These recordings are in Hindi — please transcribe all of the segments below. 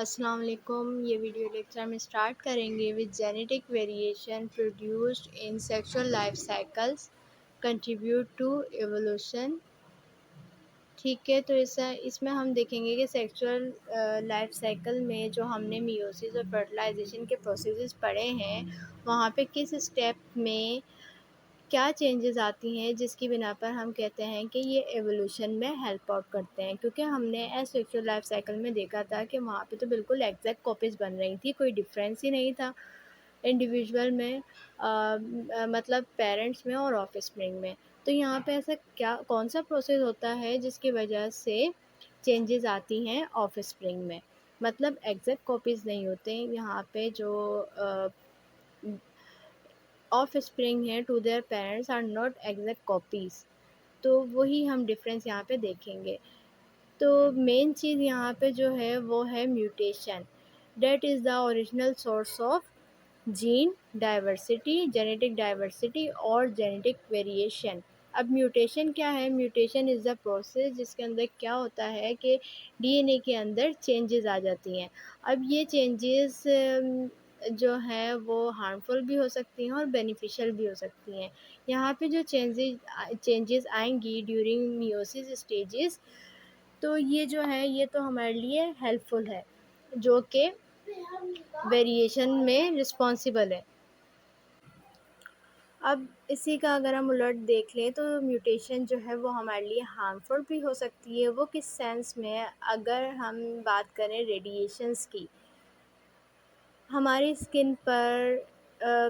अस्सलाम वालेकुम। ये वीडियो लेक्चर हम स्टार्ट करेंगे with genetic variation produced in sexual life cycles contribute to evolution. ठीक है, तो इसमें हम देखेंगे कि सेक्सुअल लाइफ साइकिल में जो हमने मियोसिस और फर्टिलाइजेशन के प्रोसेसेस पढ़े हैं, वहाँ पे किस स्टेप में क्या चेंजेस आती हैं जिसकी बिना पर हम कहते हैं कि ये एवोल्यूशन में हेल्प आउट करते हैं। क्योंकि हमने एसेक्सुअल लाइफ साइकिल में देखा था कि वहाँ पे तो बिल्कुल एग्जैक्ट कॉपीज़ बन रही थी, कोई डिफरेंस ही नहीं था इंडिविजुअल में, मतलब पेरेंट्स में और ऑफस्प्रिंग में। तो यहाँ पे ऐसा क्या कौन सा प्रोसेस होता है जिसकी वजह से चेंजेस आती हैं ऑफस्प्रिंग में। मतलब एग्जैक्ट कॉपीज़ नहीं होते यहाँ पे, जो ऑफ स्प्रिंग है to their parents are not exact copies. तो वही हम डिफरेंस यहाँ पे देखेंगे। तो मेन चीज़ यहाँ पे जो है वो है mutation. That is the original source of gene diversity, genetic diversity और जेनेटिक वेरिएशन। अब म्यूटेशन क्या है? म्यूटेशन इज़ द प्रोसेस जिसके अंदर क्या होता है कि डीएनए के अंदर चेंजेस आ जाती हैं। अब ये चेंजेस जो हैं वो हार्मफुल भी हो सकती हैं और बेनिफिशियल भी हो सकती हैं। यहाँ पे जो चेंजेस आएंगी ड्यूरिंग मियोसिस स्टेजेस, तो ये जो है ये तो हमारे लिए हेल्पफुल है, जो कि वेरिएशन में रिस्पॉन्सिबल है। अब इसी का अगर हम उलट देख लें तो म्यूटेशन जो है वो हमारे लिए हार्मफुल भी हो सकती है। वो किस सेंस में? अगर हम बात करें रेडिएशंस की, हमारी स्किन पर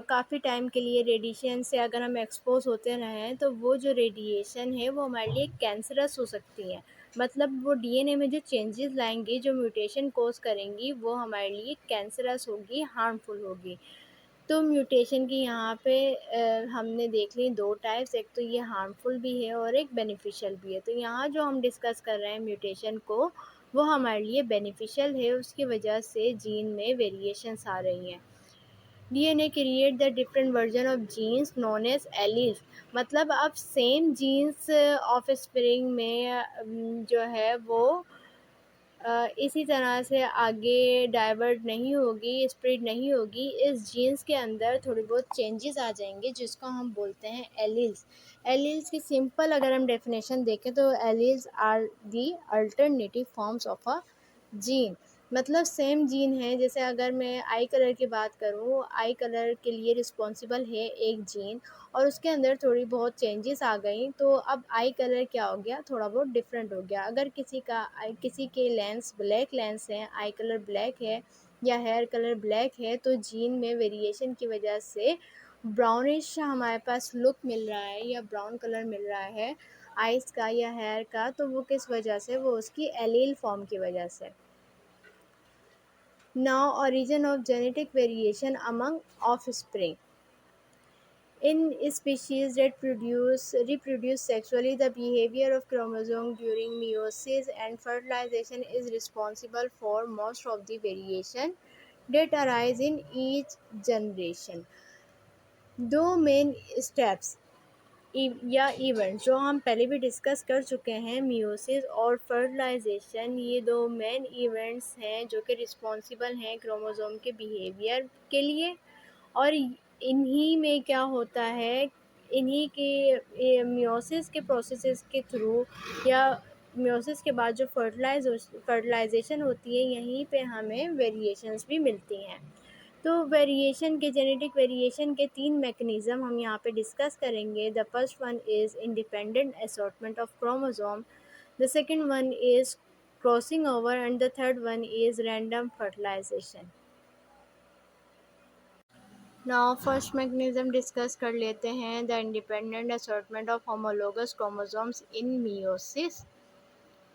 काफ़ी टाइम के लिए रेडिएशन से अगर हम एक्सपोज होते रहें तो वो जो रेडिएशन है वो हमारे लिए कैंसरस हो सकती है। मतलब वो डीएनए में जो चेंजेस लाएंगी, जो म्यूटेशन कोज करेंगी, वो हमारे लिए कैंसरस होगी, हार्मफुल होगी। तो म्यूटेशन की यहाँ पे हमने देख ली दो टाइप्स, एक तो ये हार्मफुल भी है और एक बेनिफिशियल भी है। तो यहाँ जो हम डिस्कस कर रहे हैं म्यूटेशन को, वो हमारे लिए बेनिफिशियल है, उसकी वजह से जीन में वेरिएशंस आ रही हैं। DNA create the different version of genes known as alleles. मतलब अब सेम जीन्स ऑफ स्प्रिंग में जो है वो इसी तरह से आगे डाइवर्ट नहीं होगी, स्प्रेड नहीं होगी। इस जीन्स के अंदर थोड़ी बहुत चेंजेस आ जाएंगे जिसको हम बोलते हैं एलील्स। एलील्स की सिंपल अगर हम डेफिनेशन देखें तो alleles are the alternative forms of a gene. मतलब सेम जीन है। जैसे अगर मैं आई कलर की बात करूँ, आई कलर के लिए रिस्पॉन्सिबल है एक जीन और उसके अंदर थोड़ी बहुत चेंजेस आ गई, तो अब आई कलर क्या हो गया? थोड़ा बहुत डिफरेंट हो गया। अगर किसी के लेंस ब्लैक लेंस है, आई कलर ब्लैक है या हेयर कलर ब्लैक है, तो जीन में वेरिएशन की वजह से ब्राउनिश हमारे पास लुक मिल रहा है या ब्राउन कलर मिल रहा है आइज़ का या हेयर का, तो वो किस वजह से? वो उसकी एलील फॉर्म की वजह से। Now, origin of genetic variation among offspring. In species that reproduce sexually, the behavior of chromosome during meiosis and fertilization is responsible for most of the variation that arise in each generation. दो मेन स्टेप्स या इवेंट जो हम पहले भी डिस्कस कर चुके हैं, मियोसिस और फर्टिलाइजेशन, ये दो मेन इवेंट्स हैं जो कि रिस्पॉन्सिबल हैं क्रोमोसोम के बिहेवियर के लिए। और इन्हीं में क्या होता है, इन्हीं के मियोसिस के प्रोसेसेस के थ्रू या मियोसिस के बाद जो फर्टिलाइजेशन होती है, यहीं पे हमें वेरिएशंस भी मिलती हैं। तो वेरिएशन के जेनेटिक वेरिएशन के तीन मैकेनिज़्म हम यहाँ पे डिस्कस करेंगे। The first one is independent assortment of chromosome, the second one is crossing over and the third one is random fertilization. Now first mechanism discuss कर लेते हैं, the independent assortment of homologous chromosomes in meiosis.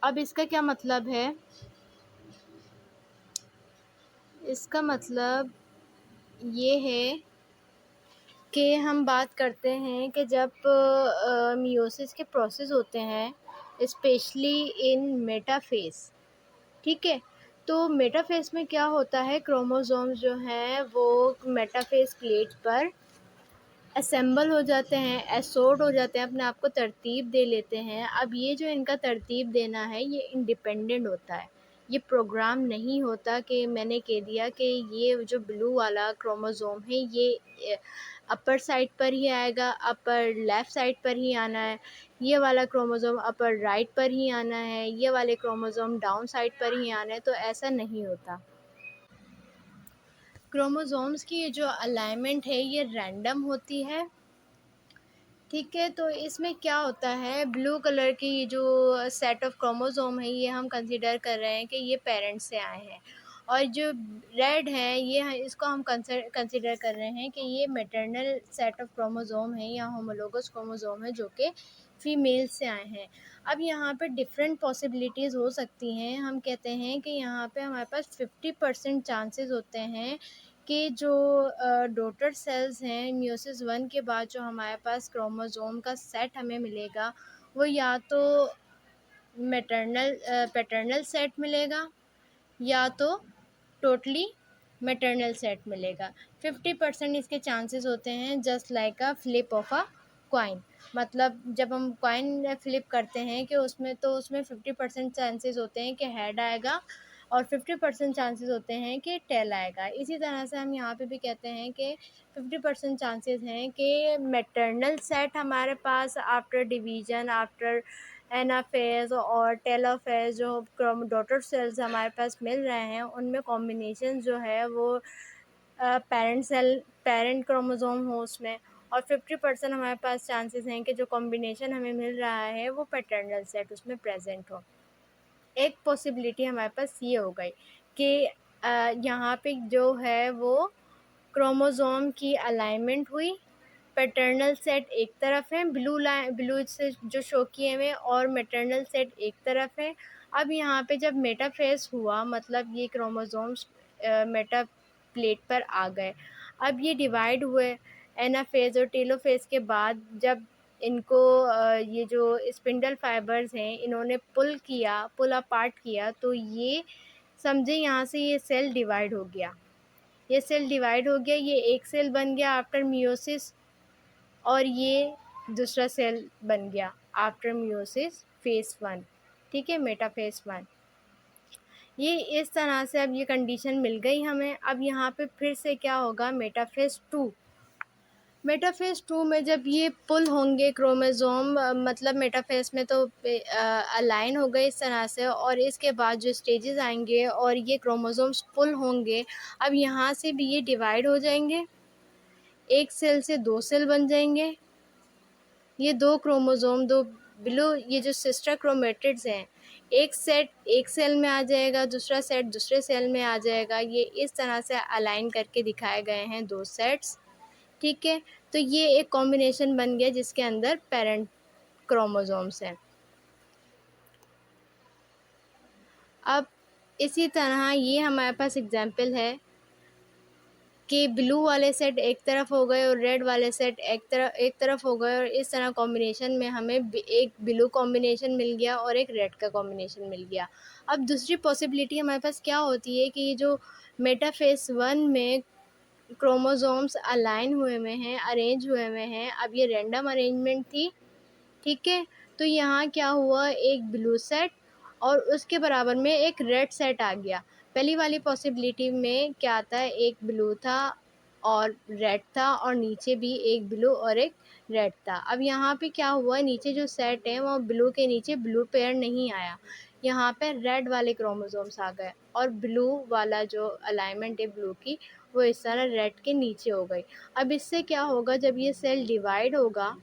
अब इसका क्या मतलब है? इसका मतलब ये है कि हम बात करते हैं कि जब मियोसिस के प्रोसेस होते हैं, स्पेशली इन मेटाफेज, ठीक है, तो मेटाफेज में क्या होता है, क्रोमोसोम्स जो हैं वो मेटाफेज प्लेट पर असेंबल हो जाते हैं, एसोर्ट हो जाते हैं, अपने आप को तरतीब दे लेते हैं। अब ये जो इनका तरतीब देना है ये इंडिपेंडेंट होता है, ये प्रोग्राम नहीं होता कि मैंने कह दिया कि ये जो ब्लू वाला क्रोमोज़ोम है ये अपर साइड पर ही आएगा, अपर लेफ़्ट साइड पर ही आना है, ये वाला क्रोमोज़ोम अपर राइट पर ही आना है, ये वाले क्रोमोज़ोम डाउन साइड पर ही आना है, तो ऐसा नहीं होता। क्रोमोज़ोम्स की ये जो अलाइनमेंट है ये रैंडम होती है, ठीक है। तो इसमें क्या होता है, ब्लू कलर की ये जो सेट ऑफ क्रोमोज़ोम है ये हम कंसीडर कर रहे हैं कि ये पेरेंट्स से आए हैं, और जो रेड है इसको हम कंसीडर कर रहे हैं कि ये मैटरनल सेट ऑफ क्रोमोज़ोम है या होमोलोगस क्रोमोज़ोम है जो कि फीमेल से आए हैं। अब यहाँ पे डिफरेंट पॉसिबिलिटीज़ हो सकती हैं। हम कहते हैं कि यहाँ पे हमारे पास 50% चांसेस होते हैं कि जो डॉटर सेल्स हैं, मियोसिस वन के बाद जो हमारे पास क्रोमोज़ोम का सेट हमें मिलेगा, वो या तो पैटर्नल सेट मिलेगा या तो टोटली मैटरनल सेट मिलेगा। 50% इसके चांसेस होते हैं, just like a flip of a coin. मतलब जब हम कॉइन फ्लिप करते हैं कि उसमें 50% चांसेस होते हैं कि हेड आएगा और 50% चांसेस होते हैं कि टेल आएगा। इसी तरह से हम यहाँ पे भी कहते हैं कि 50% चांसेस हैं कि मैटरनल सेट हमारे पास आफ्टर डिवीज़न, आफ्टर एनाफेज़ और टेलोफ़ेज़ जो डॉटर सेल्स हमारे पास मिल रहे हैं, उनमें कॉम्बिनेशन जो है वो पेरेंट क्रोमोज़ोम हो उसमें, और 50% हमारे पास चांसेस हैं कि जो कॉम्बिनेशन हमें मिल रहा है वो पैटर्नल सेट उसमें प्रेजेंट हो। एक पॉसिबिलिटी हमारे पास ये हो गई कि यहाँ पे जो है वो क्रोमोज़ोम की अलाइनमेंट हुई, पैटर्नल सेट एक तरफ है, ब्लू से जो शो किए हुए, और मैटरनल सेट एक तरफ है। अब यहाँ पे जब मेटाफ़ेज़ हुआ, मतलब ये क्रोमोज़ोम्स मेटा प्लेट पर आ गए। अब ये डिवाइड हुए एनाफ़ेज़ और टेलोफ़ेज़ के बाद, जब इनको ये जो स्पिंडल फाइबर्स हैं इन्होंने पुल अपार्ट किया, तो ये समझे यहाँ से ये सेल डिवाइड हो गया। ये एक सेल बन गया आफ्टर मियोसिस, और ये दूसरा सेल बन गया आफ्टर मियोसिस फ़ेज़ 1, ठीक है, मेटाफ़ेज़ 1। ये इस तरह से अब ये कंडीशन मिल गई हमें। अब यहाँ पे फिर से क्या होगा, मेटाफ़ेज़ 2। मेटाफ़ेज़ 2 में जब ये पुल होंगे क्रोमोज़ोम, मतलब मेटाफ़ेज़ में तो अलाइन हो गए इस तरह से, और इसके बाद जो स्टेजेस आएंगे और ये क्रोमोज़ोम्स पुल होंगे, अब यहाँ से भी ये डिवाइड हो जाएंगे, एक सेल से दो सेल बन जाएंगे। ये दो क्रोमोज़ोम, दो बिलो ये जो सिस्टर क्रोमेटिड्स हैं, एक सेट एक सेल में आ जाएगा, दूसरा सेट दूसरे सेल में आ जाएगा। ये इस तरह से अलाइन करके दिखाए गए हैं दो सेट्स, ठीक है। तो ये एक कॉम्बिनेशन बन गया जिसके अंदर पेरेंट क्रोमोज़ोम्स हैं। अब इसी तरह ये हमारे पास एग्जांपल है कि ब्लू वाले सेट एक तरफ हो गए और रेड वाले सेट एक तरफ हो गए, और इस तरह कॉम्बिनेशन में हमें एक ब्लू कॉम्बिनेशन मिल गया और एक रेड का कॉम्बिनेशन मिल गया। अब दूसरी पॉसिबिलिटी हमारे पास क्या होती है कि ये जो मेटाफ़ेज़ 1 में क्रोमोज़ोम्स अलाइन हुए हैं, अरेंज हुए हैं, अब ये रैंडम अरेंजमेंट थी, ठीक है। तो यहाँ क्या हुआ, एक ब्लू सेट और उसके बराबर में एक रेड सेट आ गया। पहली वाली पॉसिबिलिटी में क्या था, एक ब्लू था और रेड था, और नीचे भी एक ब्लू और एक रेड था। अब यहाँ पे क्या हुआ, नीचे जो सेट है वो ब्लू के नीचे ब्लू पेयर नहीं आया, यहाँ पे रेड वाले क्रोमोज़ोम्स आ गए, और ब्लू वाला जो अलाइनमेंट है ब्लू की, वो इस तरह रेड के नीचे हो गई। अब इससे क्या होगा, जब ये सेल डिवाइड होगा,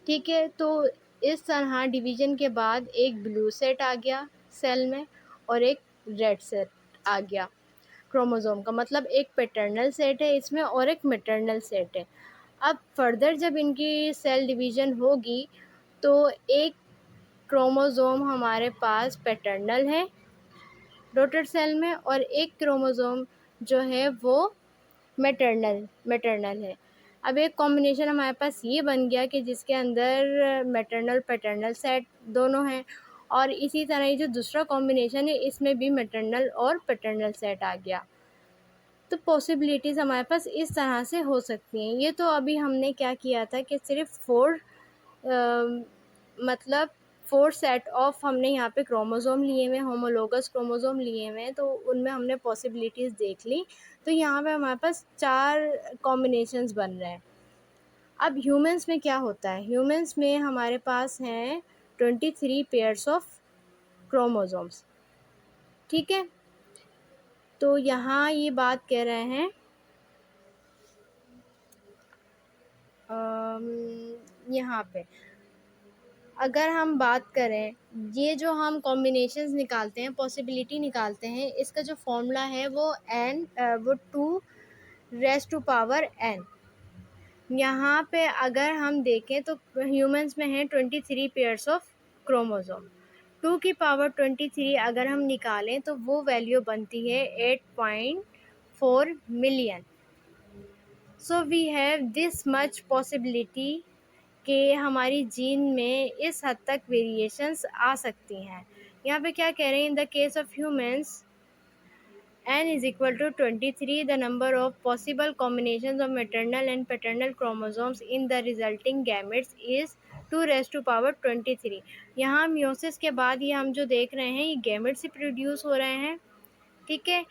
ठीक है, तो इस तरह डिवीज़न के बाद एक ब्लू सेट आ गया सेल में और एक रेड सेट आ गया क्रोमोज़ोम का, मतलब एक पैटर्नल सेट है इसमें और एक मैटरनल सेट है। अब फर्दर जब इनकी सेल डिवीज़न होगी, तो एक क्रोमोज़ोम हमारे पास पैटर्नल है डॉटर सेल में, और एक क्रोमोज़ोम जो है वो मैटरनल है। अब एक कॉम्बिनेशन हमारे पास ये बन गया कि जिसके अंदर मैटरनल पैटर्नल सेट दोनों हैं, और इसी तरह ये जो दूसरा कॉम्बिनेशन है इसमें भी मैटरनल और पैटर्नल सेट आ गया। तो पॉसिबिलिटीज़ हमारे पास इस तरह से हो सकती हैं। ये तो अभी हमने क्या किया था कि सिर्फ मतलब 4 सेट ऑफ हमने यहाँ पे क्रोमोसोम लिए हुए हैं, होमोलोगस क्रोमोसोम लिए हुए हैं, तो उनमें हमने पॉसिबिलिटीज़ देख ली। तो यहाँ पे हमारे पास 4 कॉम्बिनेशंस बन रहे हैं। अब ह्यूमन्स में क्या होता है, ह्यूमन्स में हमारे पास हैं 23 पेयर्स ऑफ क्रोमोसोम्स, ठीक है। तो यहाँ ये बात कह रहे हैं यहाँ पे अगर हम बात करें, ये जो हम कॉम्बिनेशंस निकालते हैं, पॉसिबिलिटी निकालते हैं, इसका जो फॉर्मूला है वो 2⁻n। यहाँ पे अगर हम देखें तो ह्यूमंस में है 23 पेयर्स ऑफ क्रोमोसोम। 2⁻23 अगर हम निकालें तो वो वैल्यू बनती है 8.4 million. So we have this much possibility कि हमारी जीन में इस हद तक वेरिएशंस आ सकती हैं। यहाँ पे क्या कह रहे हैं, in the case of humans n is equal to 23, the number of possible combinations of maternal and paternal chromosomes in the resulting gametes is 2⁻23। यहाँ म्योसिस के बाद ये हम जो देख रहे हैं ये गैमेट्स से प्रोड्यूस हो रहे हैं, ठीक है।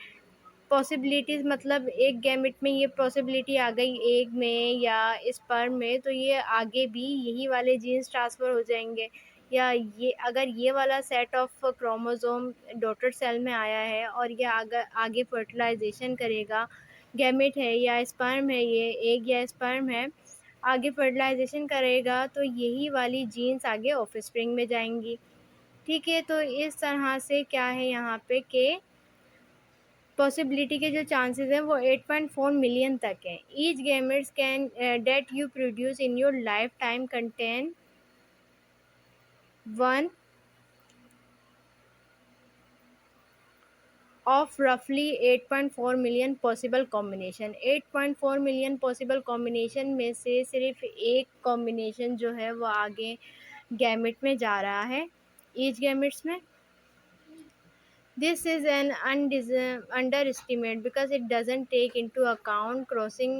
पॉसिबिलिटीज़ मतलब एक गैमेट में ये पॉसिबिलिटी आ गई एग में या स्पर्म में, तो ये आगे भी यही वाले जीन्स ट्रांसफ़र हो जाएंगे। या ये अगर ये वाला set of chromosome daughter cell में आया है और ये आगे फर्टिलाइजेशन करेगा, गैमेट है या स्पर्म है, ये एग या स्पर्म है, आगे फर्टिलाइजेशन करेगा तो यही वाली जीन्स आगे ऑफस्प्रिंग में जाएंगी, ठीक है। तो इस तरह से क्या है यहाँ पे कि पॉसिबिलिटी के जो चांसेस हैं वो 8.4 मिलियन तक हैं। Each gametes can that you produce in your lifetime contain one of रफली 8.4 million possible combination. 8.4 million possible combination में से सिर्फ एक कॉम्बिनेशन जो है वो आगे गैमेट में जा रहा है, ईच गैमेट्स में। This is an underestimate because it doesn't take into account crossing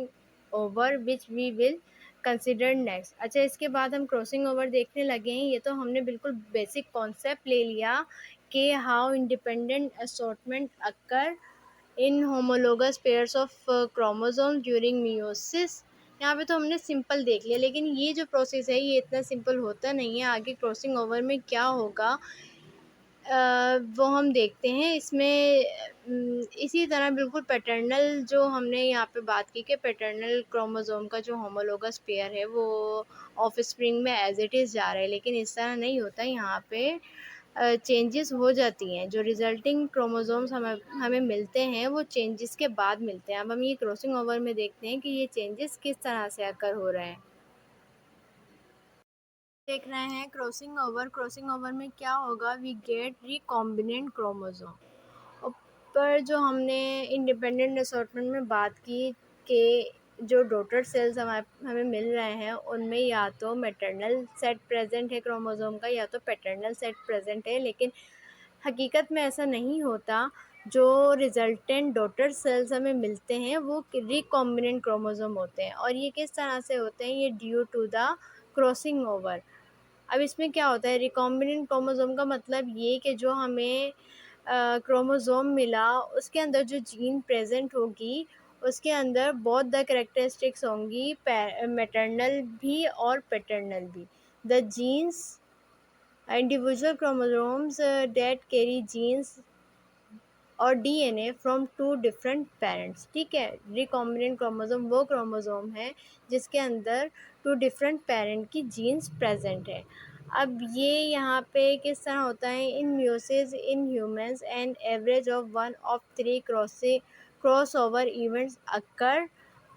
over, which we will consider next। अच्छा, इसके बाद हम क्रॉसिंग ओवर देखने लगे हैं। ये तो हमने बिल्कुल बेसिक कॉन्सेप्ट ले लिया कि how independent assortment occur in homologous pairs of chromosome during meiosis. यहाँ पे तो हमने सिंपल देख लिया, लेकिन ये जो प्रोसेस है ये इतना सिंपल होता नहीं है। आगे क्रॉसिंग ओवर में क्या होगा वो हम देखते हैं। इसमें इसी तरह बिल्कुल पैटर्नल जो हमने यहाँ पे बात की कि पैटर्नल क्रोमोसोम का जो होमोलोगस पेयर है वो ऑफस्प्रिंग में एज इट इज़ जा रहा है, लेकिन इस तरह नहीं होता। यहाँ पे चेंजेस हो जाती हैं, जो रिजल्टिंग क्रोमोसोम्स हमें मिलते हैं वो चेंजेस के बाद मिलते हैं। अब हम ये क्रॉसिंग ओवर में देखते हैं कि ये चेंजेस किस तरह से अकर हो रहे हैं। देख रहे हैं क्रॉसिंग ओवर। क्रॉसिंग ओवर में क्या होगा, वी गेट रिकॉम्बिनेंट क्रोमोसोम। ऊपर जो हमने इंडिपेंडेंट असॉर्टमेंट में बात की कि जो डॉटर सेल्स हमें मिल रहे हैं उनमें या तो मैटरनल सेट प्रेजेंट है क्रोमोसोम का या तो पैटर्नल सेट प्रेजेंट है, लेकिन हकीकत में ऐसा नहीं होता। जो रिजल्टेंट डॉटर सेल्स हमें मिलते हैं वो रिकॉम्बिनेंट क्रोमोसोम होते हैं। और ये किस तरह से होते हैं, ये due to the crossing over. अब इसमें क्या होता है, रिकॉम्बिनेंट क्रोमोसोम का मतलब ये कि जो हमें क्रोमोसोम मिला उसके अंदर जो जीन प्रेजेंट होगी उसके अंदर बोथ द कैरेक्टरिस्टिक्स होंगी, मैटरनल भी और पैटर्नल भी। The genes individual chromosomes that carry genes और डीएनए फ्रॉम 2 डिफरेंट पेरेंट्स, ठीक है। रिकॉम्बिनेंट क्रोमोसोम वो क्रोमोसोम है जिसके अंदर 2 डिफरेंट पेरेंट की जीन्स प्रेजेंट है। अब ये यहाँ पे किस तरह होता है, in meiosis in humans and average of 1 of 3 cross over events occur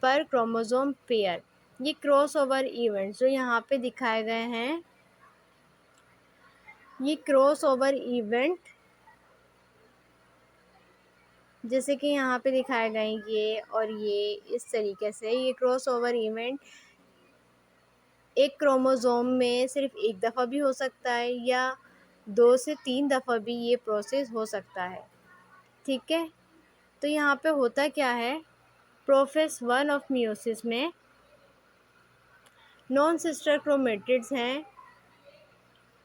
per chromosome pair. ये क्रॉस ओवर इवेंट्स जो यहाँ पे दिखाए गए हैं, ये क्रॉस ओवर इवेंट जैसे कि यहाँ पे दिखाए गए ये और ये, इस तरीके से ये क्रॉस ओवर इवेंट एक क्रोमोसोम में सिर्फ एक दफ़ा भी हो सकता है या 2 से 3 दफ़ा भी ये प्रोसेस हो सकता है, ठीक है। तो यहाँ पे होता क्या है, प्रोफेस 1 ऑफ मियोसिस में नॉन सिस्टर क्रोमेटिड्स हैं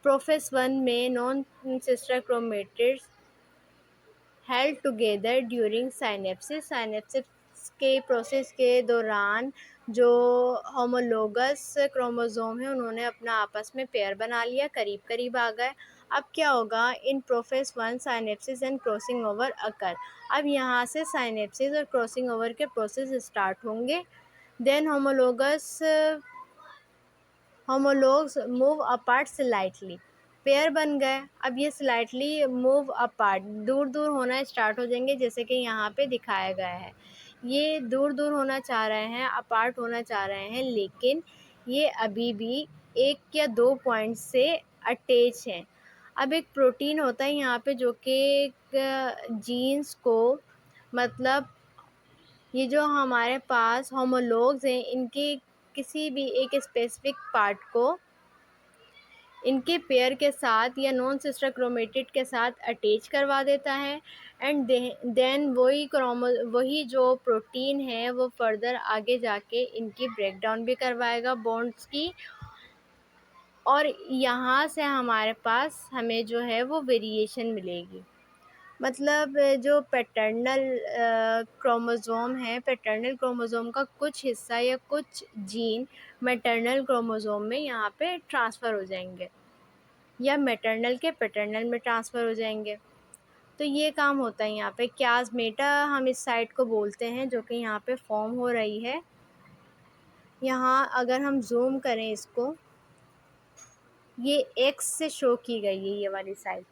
प्रोफेस 1 में non sister chromatids held together during synapsis. Synapsis के प्रोसेस के दौरान जो होमोलोगस क्रोमोसोम है उन्होंने अपना आपस में पेयर बना लिया, करीब करीब आ गए। अब क्या होगा, in prophase 1 synapsis and crossing over occur. अब यहाँ से साइनेप्सिस और क्रॉसिंग ओवर के प्रोसेस स्टार्ट होंगे। Then homologs move apart slightly, pair बन गए। अब ये स्लाइटली मूव अपार्ट, दूर दूर होना स्टार्ट हो जाएंगे, जैसे कि यहाँ पे दिखाया गया है। ये दूर दूर होना चाह रहे हैं, अपार्ट होना चाह रहे हैं, लेकिन ये अभी भी एक या दो पॉइंट से अटैच हैं। अब एक प्रोटीन होता है यहाँ पे जो कि जीन्स को, मतलब ये जो हमारे पास होमोलोग्स हैं इनके किसी भी एक स्पेसिफिक पार्ट को इनके पेयर के साथ या नॉन सिस्टर क्रोमेटिड के साथ अटैच करवा देता है। एंड देन वही जो प्रोटीन है वो फर्दर आगे जाके इनकी ब्रेकडाउन भी करवाएगा बॉन्ड्स की, और यहाँ से हमारे पास हमें जो है वो वेरिएशन मिलेगी। मतलब जो पैटर्नल क्रोमोसोम है, पैटर्नल क्रोमोसोम का कुछ हिस्सा या कुछ जीन मैटर्नल क्रोमोसोम में यहाँ पे ट्रांसफ़र हो जाएंगे या मैटर्नल के पैटर्नल में ट्रांसफ़र हो जाएंगे। तो ये काम होता है यहाँ पे। क्याज़मेटा हम इस साइट को बोलते हैं जो कि यहाँ पे फॉर्म हो रही है। यहाँ अगर हम जूम करें इसको, ये एक्स से शो की गई है, ये वाली साइट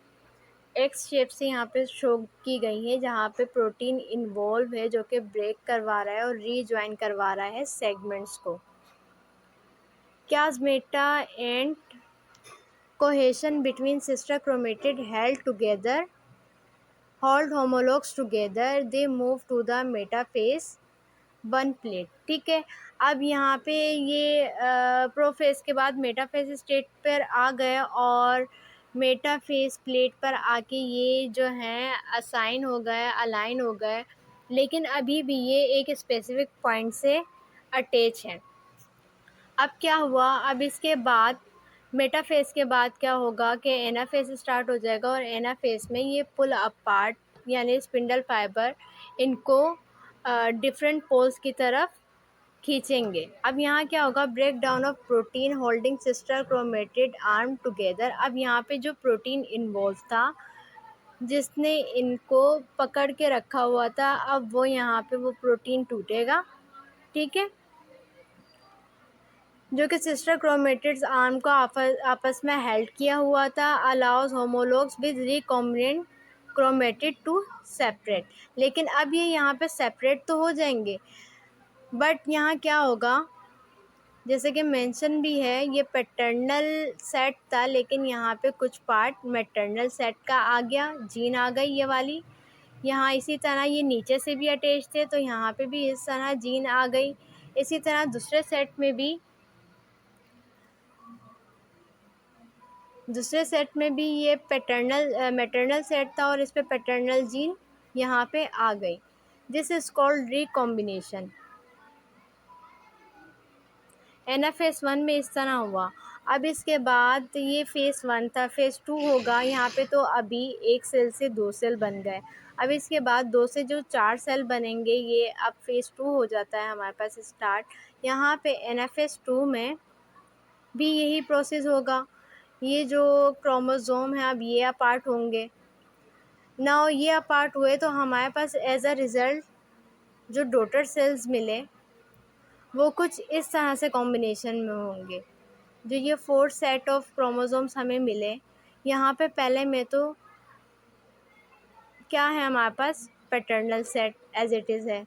एक्स शेप से यहाँ पे शो की गई है, जहाँ पे प्रोटीन इन्वॉल्व है जो कि ब्रेक करवा रहा है और रीजॉइन करवा रहा है सेगमेंट्स को। Chiasmata and cohesion between sister chromatid held together hold homologs together, they move to the metaphase 1 plate. ठीक है, अब यहाँ पे ये प्रोफेज के बाद मेटाफेज स्टेट पर आ गए और मेटाफेज प्लेट पर आके ये जो हैं असाइन हो गए, अलाइन हो गए, लेकिन अभी भी ये एक स्पेसिफिक पॉइंट से अटैच है। अब क्या हुआ, अब इसके बाद मेटाफेज के बाद क्या होगा कि एनाफेज स्टार्ट हो जाएगा, और एनाफेज में ये पुल अपार्ट यानी स्पिंडल फाइबर इनको डिफरेंट पोल्स की तरफ खींचेंगे। अब यहाँ क्या होगा, break down of protein holding sister chromatid arm together. अब यहाँ पे जो प्रोटीन इन्वॉल्व था जिसने इनको पकड़ के रखा हुआ था, अब वो यहाँ पे वो प्रोटीन टूटेगा। ठीक है, जो कि सिस्टर क्रोमेटिड्स आर्म को आपस में हेल्ड किया हुआ था, allows homologs with recombinant chromatid to separate. लेकिन अब ये यहाँ पे सेपरेट तो हो जाएंगे, बट यहाँ क्या होगा, जैसे कि मेंशन भी है, ये पैटर्नल सेट था लेकिन यहाँ पे कुछ पार्ट मैटर्नल सेट का आ गया, जीन आ गई ये वाली। यहाँ इसी तरह ये नीचे से भी अटैच थे तो यहाँ पे भी इस तरह जीन आ गई। इसी तरह दूसरे सेट में भी ये मैटर्नल सेट था और इस पे पैटर्नल जीन यहाँ पे आ गई। This is called recombination. Phase 1 में इस तरह हुआ। अब इसके बाद ये फेज़ 1 था, फेज़ 2 होगा। यहाँ पे तो अभी एक सेल से 2 सेल बन गए। अब इसके बाद 2 से जो 4 सेल बनेंगे, ये अब फेज़ 2 हो जाता है हमारे पास स्टार्ट। यहाँ पे एनाफेज़ 2 में भी यही प्रोसेस होगा। ये जो क्रोमोसोम है अब ये अपार्ट होंगे। नाउ ये अपार्ट हुए तो हमारे पास एज अ रिज़ल्ट जो डॉटर सेल्स मिले वो कुछ इस तरह से कॉम्बिनेशन में होंगे। जो ये 4 सेट ऑफ क्रोमोसोम्स हमें मिले, यहाँ पे पहले में तो क्या है हमारे पास, paternal set as it is है।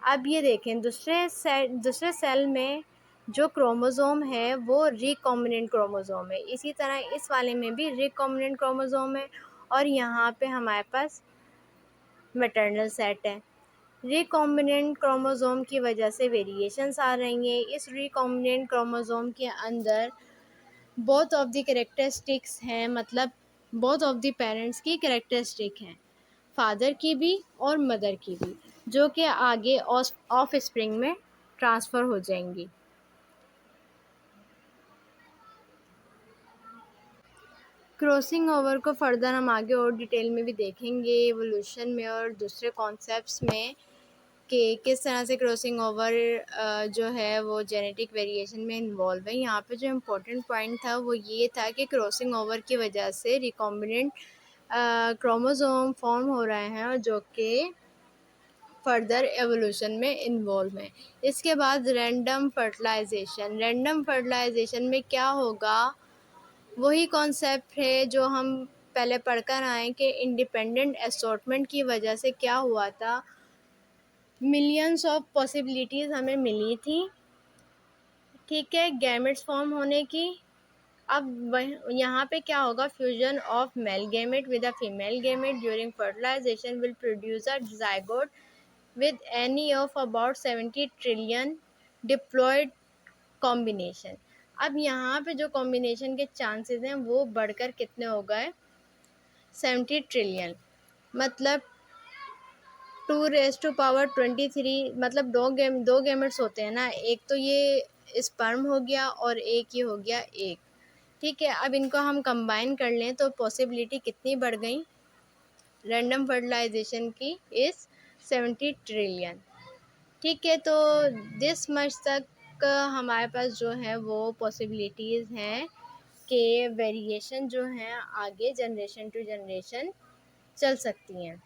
अब ये देखें दूसरे सेल में जो क्रोमोसोम है वो रिकॉम्बिनेंट क्रोमोसोम है। इसी तरह इस वाले में भी रिकॉम्बिनेंट क्रोमोसोम है और यहाँ पे हमारे पास मैटर्नल सेट है। रिकॉम्बिनेंट क्रोमोसोम की वजह से वेरिएशंस आ रही हैं। इस रिकॉम्बिनेंट क्रोमोसोम के अंदर बोथ ऑफ द कैरेक्टरिस्टिक्स हैं, मतलब बोथ ऑफ द पेरेंट्स की कैरेक्टरिस्टिक हैं, फादर की भी और मदर की भी, जो कि आगे ऑफ स्प्रिंग में ट्रांसफ़र हो जाएंगी। क्रॉसिंग ओवर को फर्दर हम आगे और डिटेल में भी देखेंगे एवोल्यूशन में और दूसरे कॉन्सेप्ट्स में कि किस तरह से क्रॉसिंग ओवर जो है वो जेनेटिक वेरिएशन में इन्वॉल्व है। यहाँ पे जो इम्पोर्टेंट पॉइंट था वो ये था कि क्रॉसिंग ओवर की वजह से रिकॉम्बिनेंट क्रोमोसोम फॉर्म हो रहे हैं और जो कि फर्दर एवोल्यूशन में इन्वॉल्व हैं। इसके बाद रैंडम फर्टिलाइजेशन में क्या होगा, वही कॉन्सेप्ट है जो हम पहले पढ़कर आए कि इंडिपेंडेंट असॉर्टमेंट की वजह से क्या हुआ था, मिलियंस ऑफ पॉसिबिलिटीज़ हमें मिली थी, ठीक है, गैमेट्स फॉर्म होने की। अब यहाँ पे क्या होगा, fusion of male gamete with a female gamete during fertilization will produce a zygote with any of about 70 trillion diploid combination. अब यहाँ पे जो कॉम्बिनेशन के चांसेस हैं वो बढ़कर कितने हो गए, 70 ट्रिलियन, मतलब 2⁻23, मतलब दो गैमेट्स होते हैं ना, एक तो ये स्पर्म हो गया और एक ये हो गया एक, ठीक है। अब इनको हम कंबाइन कर लें तो पॉसिबिलिटी कितनी बढ़ गई रैंडम फर्टिलाइजेशन की, इस 70 ट्रिलियन, ठीक है। तो दिस मच तक हमारे पास जो है वो पॉसिबिलिटीज़ हैं कि वेरिएशन जो हैं आगे जनरेशन टू जनरेशन चल सकती हैं।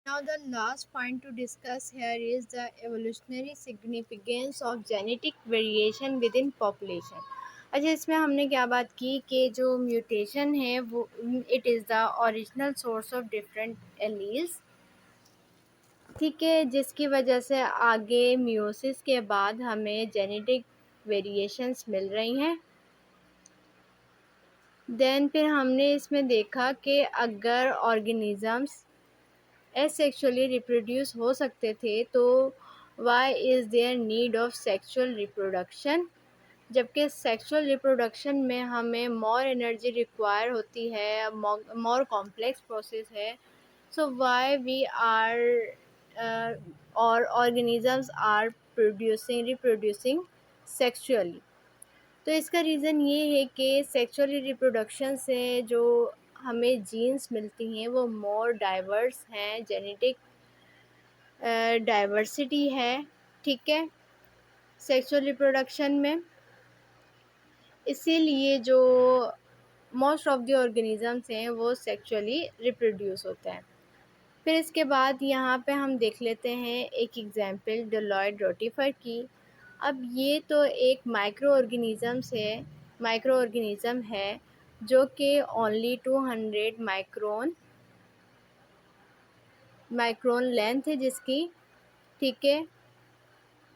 Now the last point to discuss here is the evolutionary significance of genetic variation within population। अच्छा, इसमें हमने क्या बात की कि जो म्यूटेशन है वो it is the original source of different alleles, ठीक है, जिसकी वजह से आगे मियोसिस के बाद हमें जेनेटिक वेरिएशंस मिल रही हैं। देन फिर हमने इसमें देखा कि अगर ऑर्गेनिज़म्स एसेक्सुअली रिप्रोड्यूस हो सकते थे तो why is there need of sexual reproduction, जबकि सेक्सुअल रिप्रोडक्शन में हमें मोर एनर्जी रिक्वायर होती है, मोर कॉम्प्लेक्स प्रोसेस है। सो वाई वी आर और ऑर्गेनिजम्स आर रिप्रोड्यूसिंग सेक्सुअली। तो इसका रीज़न ये है कि सेक्सुअल रिप्रोडक्शन से जो हमें जीन्स मिलती हैं वो मोर डाइवर्स हैं, जेनेटिक डाइवर्सिटी है, ठीक है, सेक्सुअल रिप्रोडक्शन में। इसीलिए जो मोस्ट ऑफ द ऑर्गेनिजम्स हैं वो सेक्सुअली रिप्रोड्यूस होते हैं। फिर इसके बाद यहाँ पे हम देख लेते हैं एक एग्जांपल डेलॉयड रोटिफर की। अब ये तो एक माइक्रो ऑर्गेनिज़म है जो कि ओनली 200 माइक्रोन लेंथ है जिसकी, ठीक है।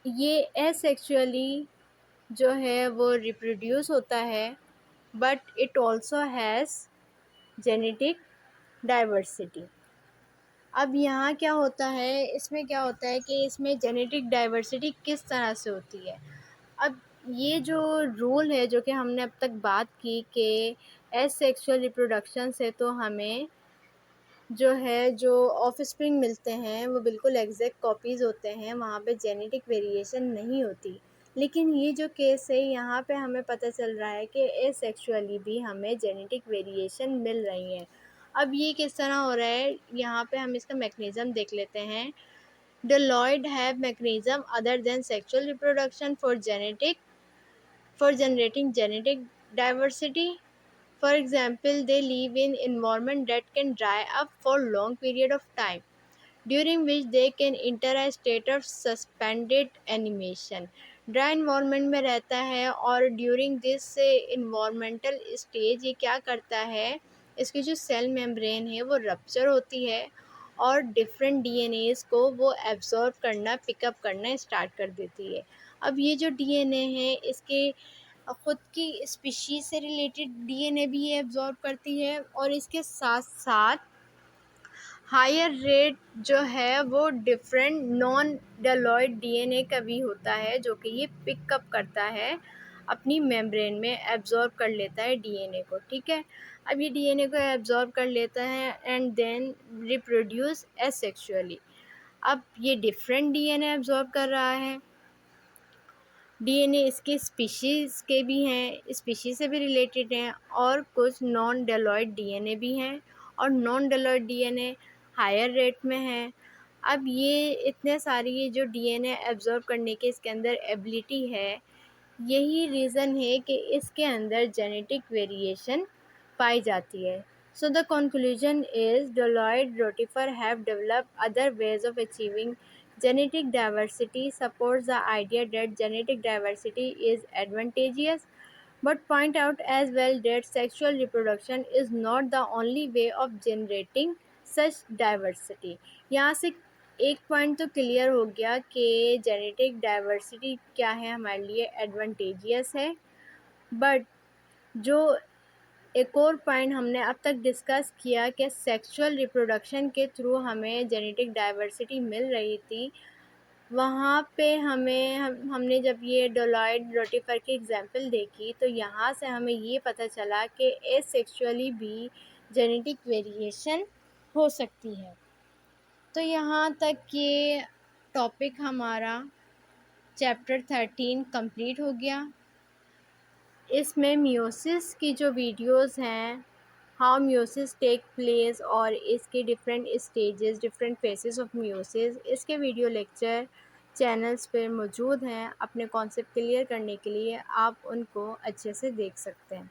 ये एसेक्सुअली जो है वो रिप्रोड्यूस होता है, but it also has genetic diversity. अब यहाँ क्या होता है, इसमें क्या होता है कि इसमें जेनेटिक डाइवर्सिटी किस तरह से होती है। अब ये जो रूल है जो कि हमने अब तक बात की कि एसेक्सुअल रिप्रोडक्शन से तो हमें जो ऑफस्प्रिंग मिलते हैं वो बिल्कुल एग्जैक्ट कॉपीज़ होते हैं, वहाँ पे जेनेटिक वेरिएशन नहीं होती। लेकिन ये जो केस है यहाँ पे हमें पता चल रहा है कि एसेक्सुअली भी हमें जेनेटिक वेरिएशन मिल रही है। अब ये किस तरह हो रहा है, यहाँ पे हम इसका मैकेनिज़्म देख लेते हैं। Bdelloids have mechanism other than sexual reproduction for generating genetic diversity. For example, they live in environment that can dry up for long period of time, during which they can enter a state of suspended animation. Dry environment में रहता है और ड्यूरिंग दिस इन्वायरमेंटल स्टेज ये क्या करता है, इसकी जो सेल मेम्ब्रेन है वो रप्चर होती है और डिफरेंट डीएनएस को वो एब्जॉर्ब करना, पिकअप करना स्टार्ट कर देती है। अब ये जो डीएनए है इसके ख़ुद की स्पीशीज़ से रिलेटेड डीएनए भी ये एब्जॉर्ब करती है और इसके साथ साथ हायर रेट जो है वो डिफरेंट नॉन डेलॉयड डीएनए का भी होता है जो कि ये पिकअप करता है, अपनी मेम्ब्रेन में एब्जॉर्ब कर लेता है डीएनए को, ठीक है। अब ये डीएनए को एब्जॉर्ब कर लेता है एंड देन रिप्रोड्यूस एसेक्सुअली। अब ये डिफरेंट डीएनए एब्जॉर्ब कर रहा है डीएनए इसके स्पीशीज़ के भी हैं, स्पीशीज़ से भी रिलेटेड हैं, और कुछ नॉन डेलॉइड डीएनए भी हैं, और non diploid DNA higher rate में हैं। अब ये इतने सारी ये जो डीएनए एब्ज़ॉर्ब करने की इसके अंदर एबिलिटी है, यही रीज़न है कि इसके अंदर जेनेटिक वेरिएशन पाई जाती है। So the conclusion is Deloitte Rotifer have developed other ways of achieving genetic diversity, supports the idea that genetic diversity is advantageous, but point out as well that sexual reproduction is not the only way of generating such diversity. यहाँ से एक पॉइंट तो क्लियर हो गया कि जेनेटिक डाइवर्सिटी क्या है, हमारे लिए एडवांटेजियस है, बट जो एक और पॉइंट हमने अब तक डिस्कस किया कि सेक्सुअल रिप्रोडक्शन के थ्रू हमें जेनेटिक डाइवर्सिटी मिल रही थी, वहाँ पे हमने जब ये डोलॉइड रोटिफर की एग्जांपल देखी तो यहाँ से हमें ये पता चला कि एसेक्सुअली भी जेनेटिक वेरिएशन हो सकती है। तो यहाँ तक ये टॉपिक हमारा चैप्टर 13 कंप्लीट हो गया। इसमें मियोसिस की जो वीडियोस हैं, हाउ मियोसिस टेक प्लेस और इसके different stages, different phases of meiosis, इसके वीडियो लेक्चर चैनल्स पे मौजूद हैं। अपने कॉन्सेप्ट क्लियर करने के लिए आप उनको अच्छे से देख सकते हैं।